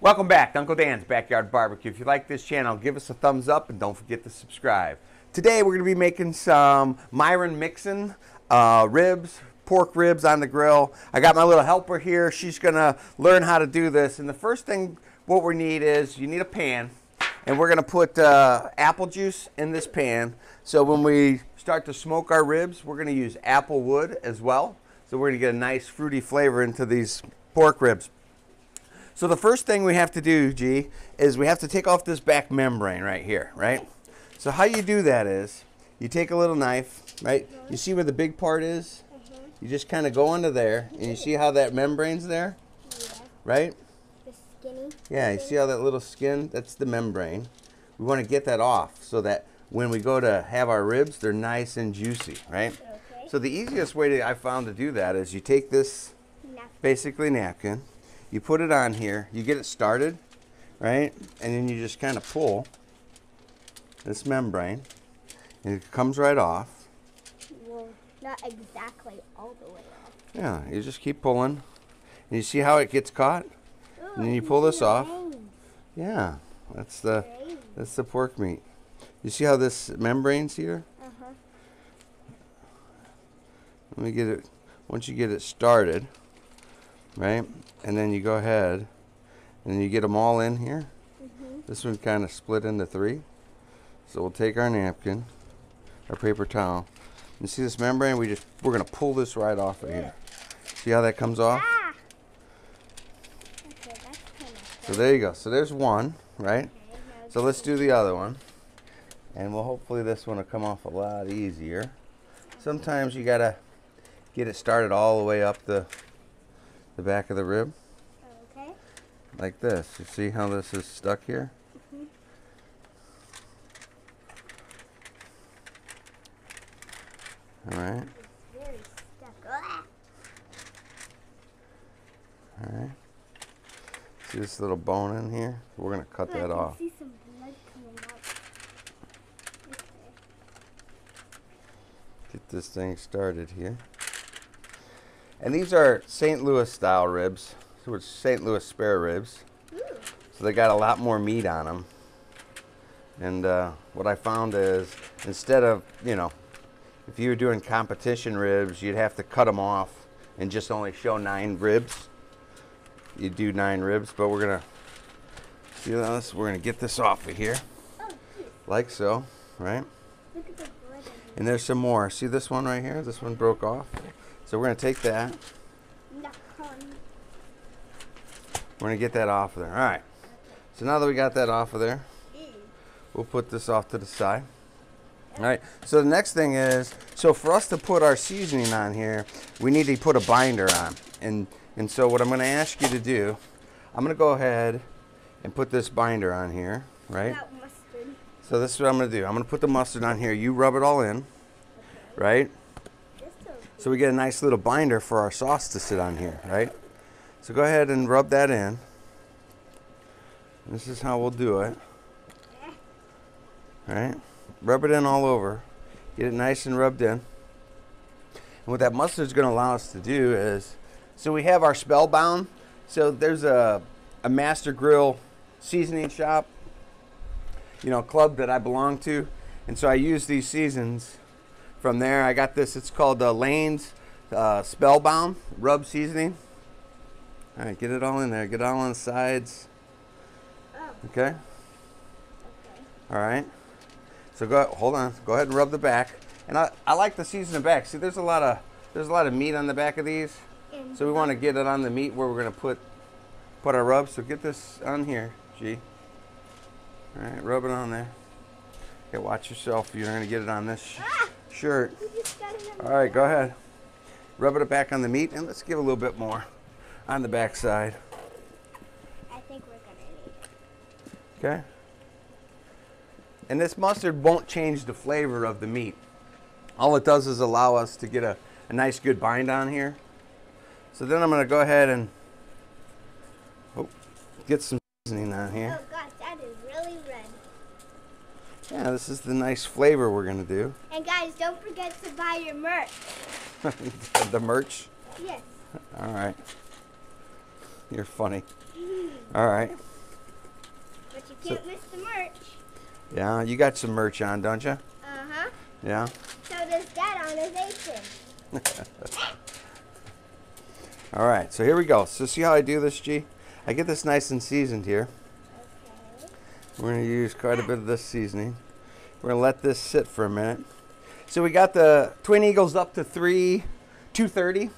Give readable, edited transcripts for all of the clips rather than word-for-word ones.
Welcome back to Uncle Dan's Backyard Barbecue. If you like this channel, give us a thumbs up and don't forget to subscribe. Today we're going to be making some Myron mixin ribs, pork ribs on the grill. I got my little helper here. She's going to learn how to do this. And the first thing what we need is you need a pan. And we're going to put apple juice in this pan. So when we start to smoke our ribs, we're going to use apple wood as well. So we're going to get a nice fruity flavor into these pork ribs. So the first thing we have to do, G, is we have to take off this back membrane right here, right? So how you do that is, you take a little knife, right? You see where the big part is? You just kind of go under there, and you see how that membrane's there? Right? The skinny? Yeah, you see how that little skin? That's the membrane. We want to get that off so that when we go to have our ribs, they're nice and juicy, right? Okay. So the easiest way I found to do that is you take this, basically napkin, you put it on here, you get it started, right? And then you just kind of pull this membrane, and it comes right off. Well, not exactly all the way off. Yeah, you just keep pulling, and you see how it gets caught? Ooh, And then you pull this off. veins. Yeah, that's the pork meat. You see how this membrane's here? Uh-huh. Let me get it, once you get it started, right? And then you go ahead and you get them all in here. This one kind of split into three. So we'll take our napkin, our paper towel. You see this membrane? We're gonna pull this right off of here. See how that comes off? Ah! Okay, that's kind of So there you go. So there's one, right? So let's do the other one. And well, hopefully this one will come off a lot easier. Sometimes you gotta get it started all the way up the back of the rib, okay. like this. You see how this is stuck here? All right. It's very stuck. Ah! All right. See this little bone in here? We're gonna cut that off. I can see some blood coming out. Okay. Get this thing started here. And these are St. Louis style ribs. So it's St. Louis spare ribs. Ooh. So they got a lot more meat on them. And what I found is, instead of, you know, if you were doing competition ribs, you'd have to cut them off and just only show 9 ribs. You do 9 ribs, but we're gonna see this. We're gonna get this off of here, Oh, geez. like so, right? Look at the blood. And there's some more. See this one right here? This one broke off. So we're gonna take that. We're gonna get that off of there. All right. So now that we got that off of there, we'll put this off to the side. All right. So the next thing is, so for us to put our seasoning on here, we need to put a binder on. And so what I'm gonna ask you to do, I'm gonna go ahead and put this binder on here, right? That mustard. So this is what I'm gonna do. I'm gonna put the mustard on here. You rub it all in, right? So we get a nice little binder for our sauce to sit on here, right? So go ahead and rub that in. This is how we'll do it. All right? Rub it in all over. Get it nice and rubbed in. And what that mustard is going to allow us to do is, so we have our Spellbound. So there's a Master Grill seasoning shop, you know, club that I belong to. And so I use these seasons from there. I got this, it's called Lane's Spellbound Rub Seasoning. All right, get it all in there. Get it all on the sides. Oh. Okay? Okay. All right. So hold on. Go ahead and rub the back. And I like to season the back. See, there's a lot of meat on the back of these. So we want to get it on the meat where we're going to put our rub. So get this on here, G. All right, rub it on there. Okay, watch yourself. You're going to get it on this shirt. You just got it on All right, go ahead. Rub it back on the meat, and let's give a little bit more on the back side. I think we're gonna need it. Okay. And this mustard won't change the flavor of the meat. All it does is allow us to get a nice good bind on here. So then I'm going to go ahead and get some seasoning on here. Oh gosh, that is really red. Yeah, this is the nice flavor we're going to do. And guys, don't forget to buy your merch. The merch? Yes. All right. You're funny. All right. Can't miss the merch. Yeah, you got some merch on, don't you? Uh-huh. Yeah. So does Dad on his apron. All right, so here we go. So see how I do this, G? I get this nice and seasoned here. Okay. We're going to use quite a bit of this seasoning. We're going to let this sit for a minute. So we got the Twin Eagles up to 230.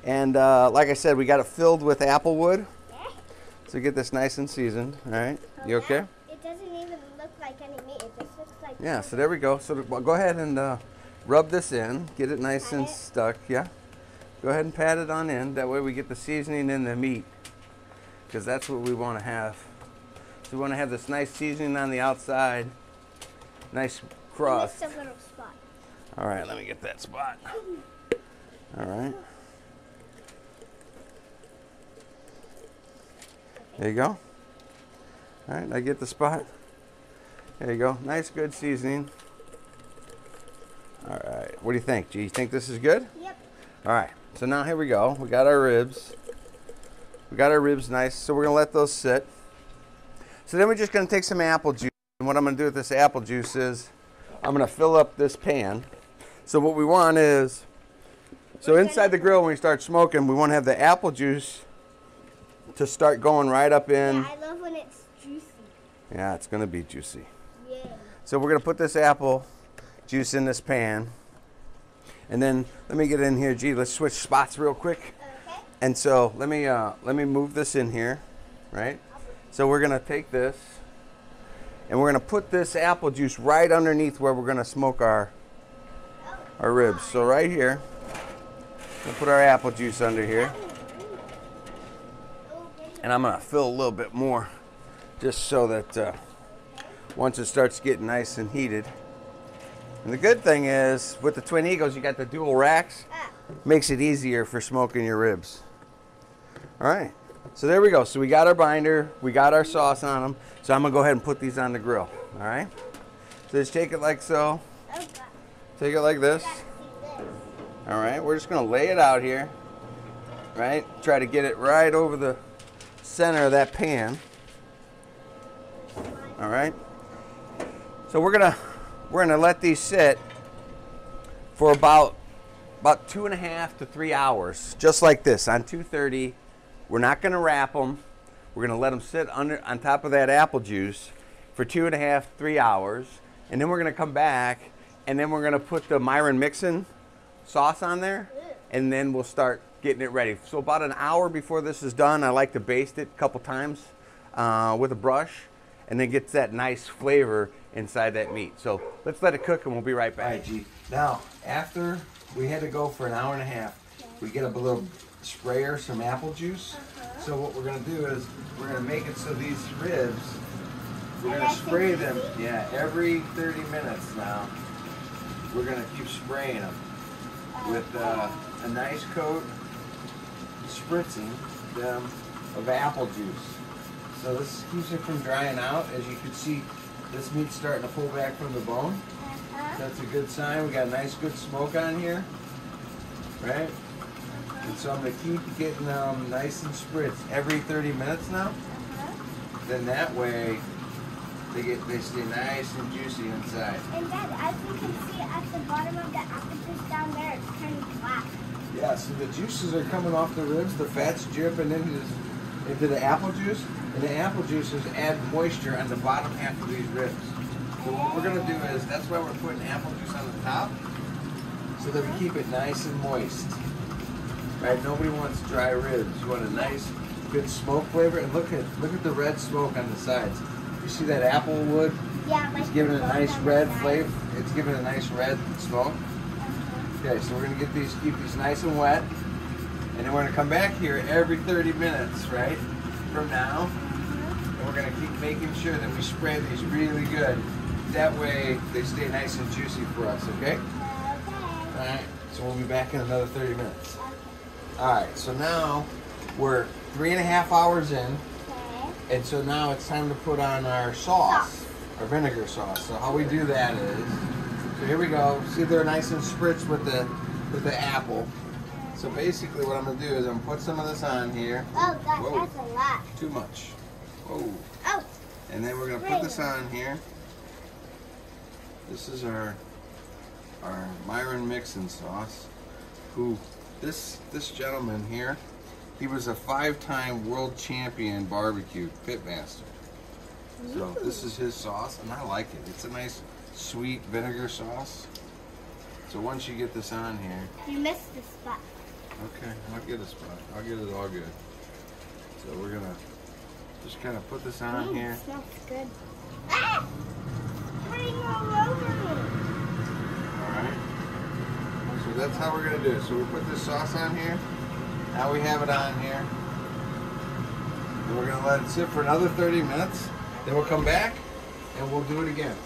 And like I said, we got it filled with apple wood. Yeah. So get this nice and seasoned. All right, you okay? It doesn't even look like any meat. It just looks like... Yeah, so there we go. So well, go ahead and rub this in. Get it nice Pat and it. stuck. Yeah. Go ahead and pat it on in. That way we get the seasoning in the meat. Because that's what we want to have. So we want to have this nice seasoning on the outside. Nice crust. Just a little spot. All right, let me get that spot. All right. There you go. All right, I get the spot. There you go. Nice, good seasoning. All right. What do you think, G? You think this is good? Yep. All right. So now here we go. We got our ribs. We got our ribs nice. So we're going to let those sit. So then we're just going to take some apple juice. And what I'm going to do with this apple juice is I'm going to fill up this pan. So what we want is, so inside the grill when we start smoking, we want to have the apple juice to start going right up in. Yeah, I love when it's juicy. Yeah, it's going to be juicy. Yeah. So we're going to put this apple juice in this pan. And then let me get in here. Gee, let's switch spots real quick. Okay. And so let me move this in here, right? So we're going to take this and we're going to put this apple juice right underneath where we're going to smoke our ribs. So right here, we'll put our apple juice under here. And I'm going to fill a little bit more just so that once it starts getting nice and heated. And the good thing is with the Twin Eagles, you got the dual racks. Makes it easier for smoking your ribs. All right. So there we go. So we got our binder. We got our sauce on them. So I'm going to go ahead and put these on the grill. All right. So just take it like so. Oh, God. Take it like this. Gotta see this. All right. We're just going to lay it out here. Right. Try to get it right over the center of that pan. All right. So we're gonna let these sit for about 2.5 to 3 hours, just like this on 230. We're not gonna wrap them. We're gonna let them sit on top of that apple juice for 2.5 to 3 hours, and then we're gonna come back, and then we're gonna put the Myron mixin sauce on there, and then we'll start getting it ready. So about an hour before this is done, I like to baste it a couple times with a brush, and then gets that nice flavor inside that meat. So let's let it cook and we'll be right back. All right, G. Now, after we had to go for an hour and a half, we get a little sprayer, some apple juice. So what we're gonna do is we're gonna make it so these ribs, we're gonna spray them, every 30 minutes now. We're gonna keep spraying them with a nice coat, spritzing them of apple juice. So this keeps it from drying out. As you can see, this meat's starting to pull back from the bone. That's a good sign. We got a nice good smoke on here, right? And so I'm gonna keep getting them nice and spritzed every 30 minutes now. Then that way, they stay nice and juicy inside. And Dad, as you can see at the bottom of the apple juice down there, it's turning black. Yeah, so the juices are coming off the ribs, the fat's dripping into the apple juice, and the apple juices add moisture on the bottom half of these ribs. So what we're gonna do is, that's why we're putting apple juice on the top, so that we keep it nice and moist. Right? Nobody wants dry ribs. You want a nice, good smoke flavor, and look at the red smoke on the sides. You see that apple wood? Yeah, It's giving it a nice red flavor. It's giving it a nice red smoke. Okay, so we're gonna keep these nice and wet, and then we're gonna come back here every 30 minutes, right? From now, and we're gonna keep making sure that we spray these really good. That way, they stay nice and juicy for us. Okay? Okay. All right. So we'll be back in another 30 minutes. All right. So now we're 3.5 hours in, Okay. and so now it's time to put on our sauce, our vinegar sauce. So how we do that is, so here we go. See, they're nice and spritzed with the apple. So basically, what I'm gonna do is I'm gonna put some of this on here. Oh, God, Whoa. that's a lot. Too much. Whoa. Oh, And then we're going to put this on here. This is our Myron mixing sauce. This gentleman here, he was a 5-time world champion barbecue pitmaster. So this is his sauce, and I like it. It's a nice sweet vinegar sauce. So once you get this on here, You missed the spot. okay, I'll get a spot. I'll get it all good. So we're gonna just kind of put this on here. It smells good. Ah! Putting all over me. Alright. So that's how we're going to do it. So we put this sauce on here. Now we have it on here. And we're going to let it sit for another 30 minutes. Then we'll come back and we'll do it again.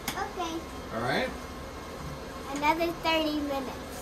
Okay. Alright? Another 30 minutes.